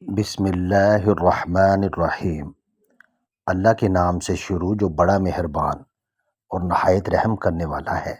بسم اللہ الرحمن الرحیم۔ اللہ کے نام سے شروع جو بڑا مہربان اور نہایت رحم کرنے والا ہے۔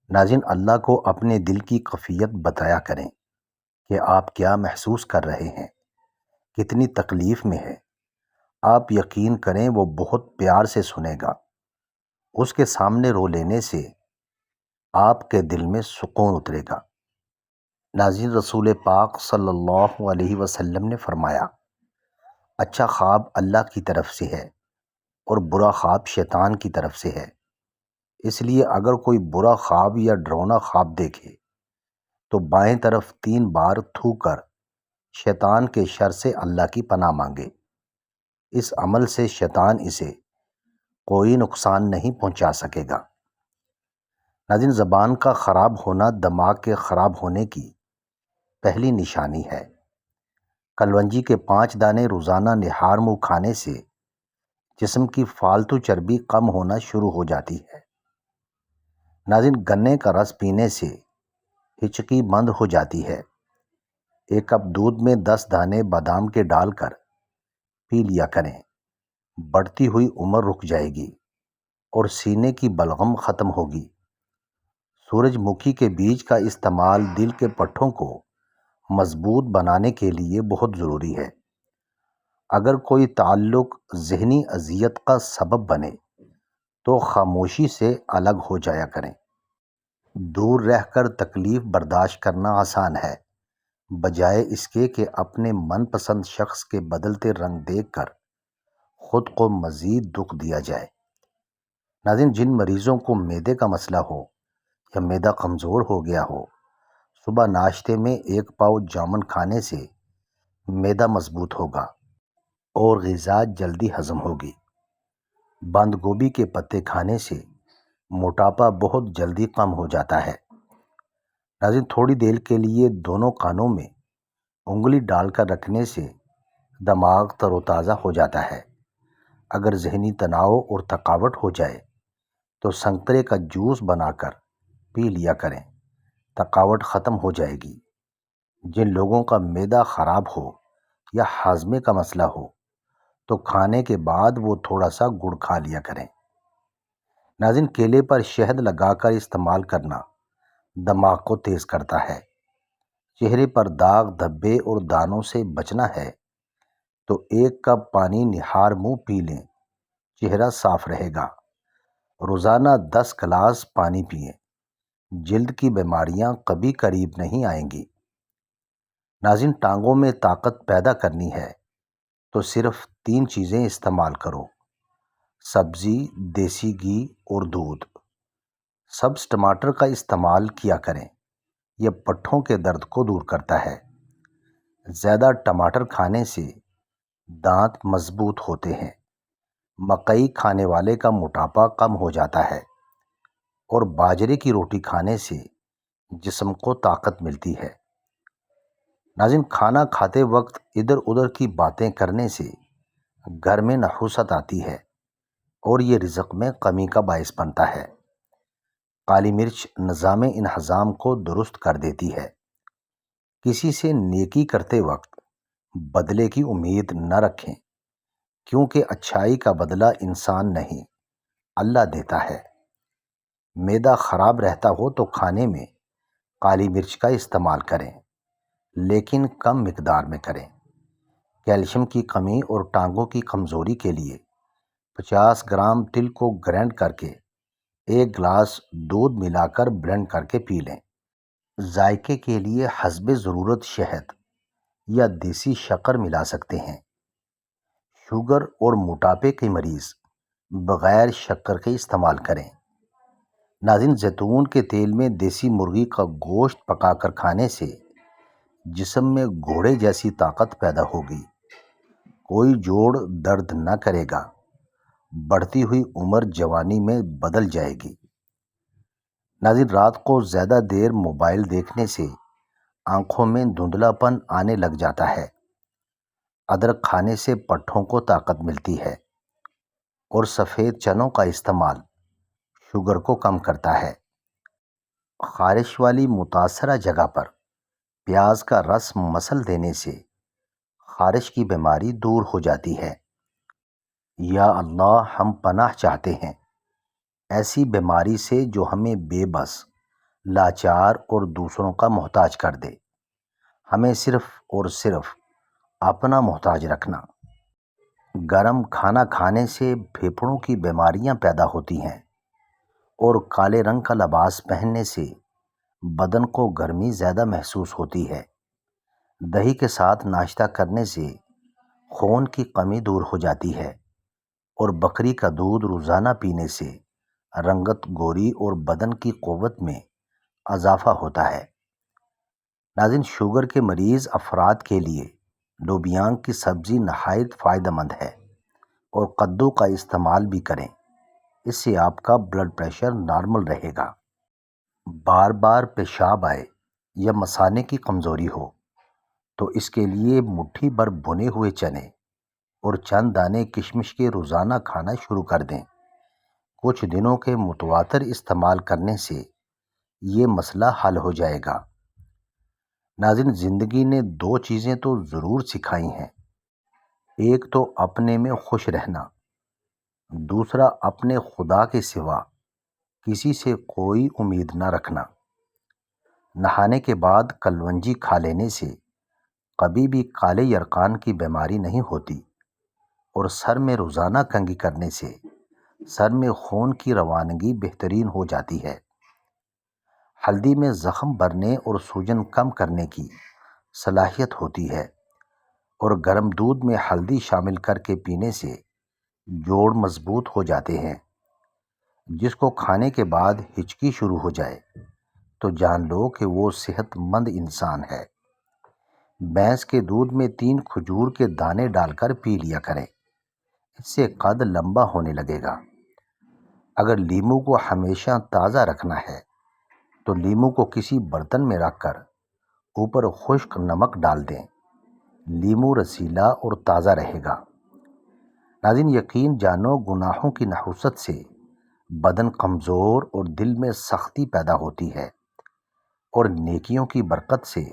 ناظرین، اللہ کو اپنے دل کی کیفیت بتایا کریں کہ آپ کیا محسوس کر رہے ہیں، کتنی تکلیف میں ہے۔ آپ یقین کریں وہ بہت پیار سے سنے گا۔ اس کے سامنے رو لینے سے آپ کے دل میں سکون اترے گا۔ ناظرین، رسول پاک صلی اللہ علیہ وسلم نے فرمایا، اچھا خواب اللہ کی طرف سے ہے اور برا خواب شیطان کی طرف سے ہے۔ اس لیے اگر کوئی برا خواب یا ڈراؤنا خواب دیکھے تو بائیں طرف 3 بار تھو کر شیطان کے شر سے اللہ کی پناہ مانگے۔ اس عمل سے شیطان اسے کوئی نقصان نہیں پہنچا سکے گا۔ ناظرین، زبان کا خراب ہونا دماغ کے خراب ہونے کی پہلی نشانی ہے۔ کلونجی کے 5 دانے روزانہ نہار منہ کھانے سے جسم کی فالتو چربی کم ہونا شروع ہو جاتی ہے۔ ناظرین، گنے کا رس پینے سے ہچکی بند ہو جاتی ہے۔ 1 کپ دودھ میں 10 دانے بادام کے ڈال کر پی لیا کریں۔ بڑھتی ہوئی عمر رک جائے گی اور سینے کی بلغم ختم ہوگی۔ سورج مکھی کے بیج کا استعمال دل کے پٹھوں کو مضبوط بنانے کے لیے بہت ضروری ہے۔ اگر کوئی تعلق ذہنی اذیت کا سبب بنے تو خاموشی سے الگ ہو جایا کریں۔ دور رہ کر تکلیف برداشت کرنا آسان ہے، بجائے اس کے کہ اپنے من پسند شخص کے بدلتے رنگ دیکھ کر خود کو مزید دکھ دیا جائے۔ ناظرین، جن مریضوں کو معدے کا مسئلہ ہو یا معدہ کمزور ہو گیا ہو، صبح ناشتے میں 1 پاؤ جامن کھانے سے معدہ مضبوط ہوگا اور غذا جلدی ہضم ہوگی۔ بند گوبھی کے پتے کھانے سے موٹاپا بہت جلدی کم ہو جاتا ہے۔ ناظرین، تھوڑی دیر کے لیے دونوں کانوں میں انگلی ڈال کر رکھنے سے دماغ تر و تازہ ہو جاتا ہے۔ اگر ذہنی تناؤ اور تھکاوٹ ہو جائے تو سنترے کا جوس بنا کر پی لیا کریں، تھکاوٹ ختم ہو جائے گی۔ جن لوگوں کا معدہ خراب ہو یا ہاضمے کا مسئلہ ہو تو کھانے کے بعد وہ تھوڑا سا گڑ کھا لیا کریں۔ ناظرین، کیلے پر شہد لگا کر استعمال کرنا دماغ کو تیز کرتا ہے۔ چہرے پر داغ دھبے اور دانوں سے بچنا ہے تو 1 کپ پانی نہار منہ پی لیں، چہرہ صاف رہے گا۔ روزانہ 10 گلاس پانی پئیں، جلد کی بیماریاں کبھی قریب نہیں آئیں گی۔ ناظرین، ٹانگوں میں طاقت پیدا کرنی ہے تو صرف 3 چیزیں استعمال کرو: سبزی، دیسی گھی اور دودھ۔ سبز ٹماٹر کا استعمال کیا کریں، یہ پٹھوں کے درد کو دور کرتا ہے۔ زیادہ ٹماٹر کھانے سے دانت مضبوط ہوتے ہیں۔ مکئی کھانے والے کا موٹاپا کم ہو جاتا ہے اور باجرے کی روٹی کھانے سے جسم کو طاقت ملتی ہے۔ ناظرین، کھانا کھاتے وقت ادھر ادھر کی باتیں کرنے سے گھر میں نحوست آتی ہے اور یہ رزق میں کمی کا باعث بنتا ہے۔ کالی مرچ نظام انہضام کو درست کر دیتی ہے۔ کسی سے نیکی کرتے وقت بدلے کی امید نہ رکھیں، کیونکہ اچھائی کا بدلہ انسان نہیں، اللہ دیتا ہے۔ معدہ خراب رہتا ہو تو کھانے میں کالی مرچ کا استعمال کریں، لیکن کم مقدار میں کریں۔ کیلشیم کی کمی اور ٹانگوں کی کمزوری کے لیے 50 گرام تل کو گرینڈ کر کے 1 گلاس دودھ ملا کر بلینڈ کر کے پی لیں۔ ذائقے کے لیے حسب ضرورت شہد یا دیسی شکر ملا سکتے ہیں۔ شوگر اور موٹاپے کے مریض بغیر شکر کے استعمال کریں۔ ناظرین، زیتون کے تیل میں دیسی مرغی کا گوشت پکا کر کھانے سے جسم میں گھوڑے جیسی طاقت پیدا ہوگی۔ کوئی جوڑ درد نہ کرے گا۔ بڑھتی ہوئی عمر جوانی میں بدل جائے گی۔ ناظرین، رات کو زیادہ دیر موبائل دیکھنے سے آنکھوں میں دھندلا پن آنے لگ جاتا ہے۔ ادرک کھانے سے پٹھوں کو طاقت ملتی ہے اور سفید چنوں کا استعمال شوگر کو کم کرتا ہے۔ خارش والی متاثرہ جگہ پر پیاز کا رس مسل دینے سے خارش کی بیماری دور ہو جاتی ہے۔ یا اللہ ہم پناہ چاہتے ہیں ایسی بیماری سے جو ہمیں بے بس، لاچار اور دوسروں کا محتاج کر دے، ہمیں صرف اور صرف اپنا محتاج رکھنا۔ گرم کھانا کھانے سے پھیپھڑوں کی بیماریاں پیدا ہوتی ہیں اور کالے رنگ کا لباس پہننے سے بدن کو گرمی زیادہ محسوس ہوتی ہے۔ دہی کے ساتھ ناشتہ کرنے سے خون کی کمی دور ہو جاتی ہے اور بکری کا دودھ روزانہ پینے سے رنگت گوری اور بدن کی قوت میں اضافہ ہوتا ہے۔ ناظرین، شوگر کے مریض افراد کے لیے لوبیا کی سبزی نہایت فائدہ مند ہے اور کدو کا استعمال بھی کریں، اس سے آپ کا بلڈ پریشر نارمل رہے گا۔ بار بار پیشاب آئے یا مثانے کی کمزوری ہو تو اس کے لیے مٹھی بھر بھنے ہوئے چنے اور چند دانے کشمش کے روزانہ کھانا شروع کر دیں۔ کچھ دنوں کے متواتر استعمال کرنے سے یہ مسئلہ حل ہو جائے گا۔ ناظرین، زندگی نے دو چیزیں تو ضرور سکھائی ہیں، ایک تو اپنے میں خوش رہنا، دوسرا اپنے خدا کے سوا کسی سے کوئی امید نہ رکھنا۔ نہانے کے بعد کلونجی کھا لینے سے کبھی بھی کالے یرقان کی بیماری نہیں ہوتی اور سر میں روزانہ کنگھی کرنے سے سر میں خون کی روانگی بہترین ہو جاتی ہے۔ ہلدی میں زخم بھرنے اور سوجن کم کرنے کی صلاحیت ہوتی ہے اور گرم دودھ میں ہلدی شامل کر کے پینے سے جوڑ مضبوط ہو جاتے ہیں۔ جس کو کھانے کے بعد ہچکی شروع ہو جائے تو جان لو کہ وہ صحت مند انسان ہے۔ بھینس کے دودھ میں 3 کھجور کے دانے ڈال کر پی لیا کریں، اس سے قد لمبا ہونے لگے گا۔ اگر لیمو کو ہمیشہ تازہ رکھنا ہے تو لیمو کو کسی برتن میں رکھ کر اوپر خشک نمک ڈال دیں، لیمو رسیلا اور تازہ رہے گا۔ ناظرین، یقین جانو گناہوں کی نحوست سے بدن کمزور اور دل میں سختی پیدا ہوتی ہے اور نیکیوں کی برکت سے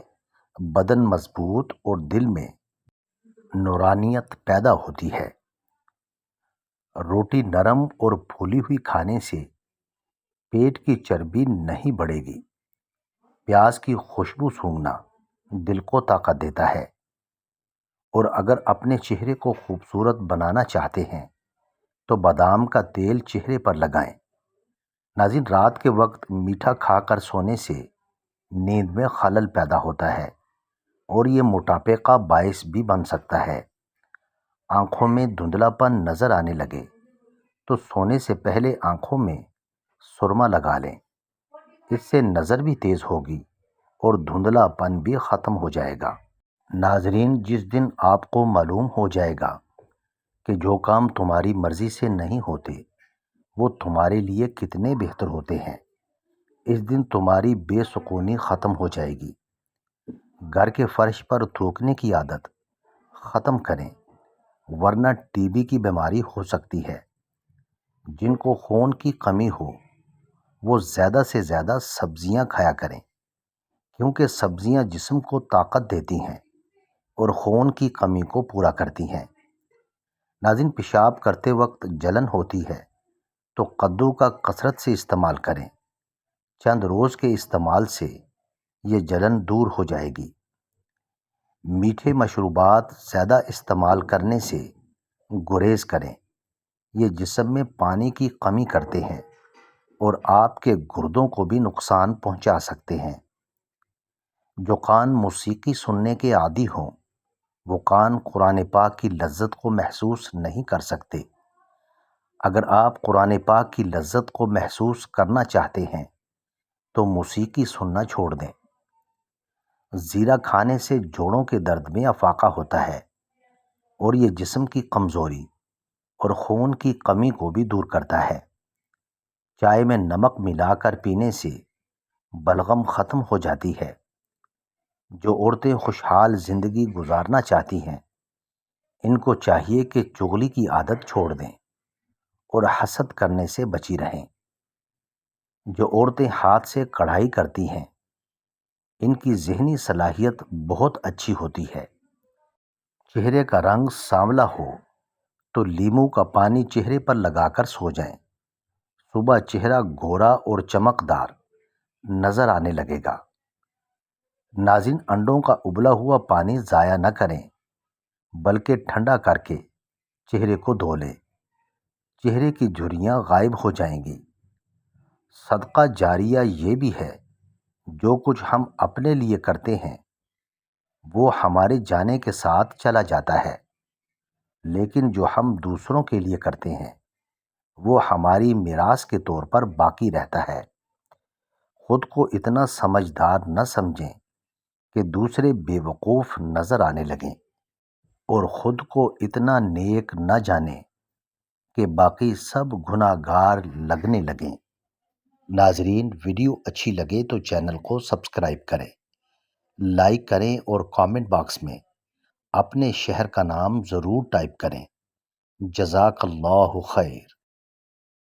بدن مضبوط اور دل میں نورانیت پیدا ہوتی ہے۔ روٹی نرم اور پھولی ہوئی کھانے سے پیٹ کی چربی نہیں بڑھے گی۔ پیاز کی خوشبو سونگھنا دل کو طاقت دیتا ہے، اور اگر اپنے چہرے کو خوبصورت بنانا چاہتے ہیں تو بادام کا تیل چہرے پر لگائیں۔ ناظرین، رات کے وقت میٹھا کھا کر سونے سے نیند میں خلل پیدا ہوتا ہے اور یہ موٹاپے کا باعث بھی بن سکتا ہے۔ آنکھوں میں دھندلا پن نظر آنے لگے تو سونے سے پہلے آنکھوں میں سرما لگا لیں، اس سے نظر بھی تیز ہوگی اور دھندلا پن بھی ختم ہو جائے گا۔ ناظرین، جس دن آپ کو معلوم ہو جائے گا کہ جو کام تمہاری مرضی سے نہیں ہوتے وہ تمہارے لیے کتنے بہتر ہوتے ہیں، اس دن تمہاری بے سکونی ختم ہو جائے گی۔ گھر کے فرش پر تھوکنے کی عادت ختم کریں، ورنہ ٹی بی کی بیماری ہو سکتی ہے۔ جن کو خون کی کمی ہو وہ زیادہ سے زیادہ سبزیاں کھایا کریں، کیونکہ سبزیاں جسم کو طاقت دیتی ہیں اور خون کی کمی کو پورا کرتی ہیں۔ ناظرین، پیشاب کرتے وقت جلن ہوتی ہے تو کدو کا کثرت سے استعمال کریں، چند روز کے استعمال سے یہ جلن دور ہو جائے گی۔ میٹھے مشروبات زیادہ استعمال کرنے سے گریز کریں، یہ جسم میں پانی کی کمی کرتے ہیں اور آپ کے گردوں کو بھی نقصان پہنچا سکتے ہیں۔ جو کان موسیقی سننے کے عادی ہوں وہ کان قرآن پاک کی لذت کو محسوس نہیں کر سکتے۔ اگر آپ قرآن پاک کی لذت کو محسوس کرنا چاہتے ہیں تو موسیقی سننا چھوڑ دیں۔ زیرہ کھانے سے جوڑوں کے درد میں افاقہ ہوتا ہے اور یہ جسم کی کمزوری اور خون کی کمی کو بھی دور کرتا ہے۔ چائے میں نمک ملا کر پینے سے بلغم ختم ہو جاتی ہے۔ جو عورتیں خوشحال زندگی گزارنا چاہتی ہیں ان کو چاہیے کہ چغلی کی عادت چھوڑ دیں اور حسد کرنے سے بچی رہیں۔ جو عورتیں ہاتھ سے کڑھائی کرتی ہیں ان کی ذہنی صلاحیت بہت اچھی ہوتی ہے۔ چہرے کا رنگ سانولا ہو تو لیموں کا پانی چہرے پر لگا کر سو جائیں۔ صبح چہرہ گورا اور چمکدار نظر آنے لگے گا۔ ناظرین، انڈوں کا ابلا ہوا پانی ضائع نہ کریں، بلکہ ٹھنڈا کر کے چہرے کو دھو لیں۔ چہرے کی جھریاں غائب ہو جائیں گی۔ صدقہ جاریہ یہ بھی ہے، جو کچھ ہم اپنے لیے کرتے ہیں وہ ہمارے جانے کے ساتھ چلا جاتا ہے، لیکن جو ہم دوسروں کے لیے کرتے ہیں وہ ہماری میراث کے طور پر باقی رہتا ہے۔ خود کو اتنا سمجھدار نہ سمجھیں کہ دوسرے بے وقوف نظر آنے لگیں، اور خود کو اتنا نیک نہ جانیں کہ باقی سب گناہ گار لگنے لگیں۔ ناظرین، ویڈیو اچھی لگے تو چینل کو سبسکرائب کریں، لائک کریں اور کامنٹ باکس میں اپنے شہر کا نام ضرور ٹائپ کریں۔ جزاک اللہ خیر۔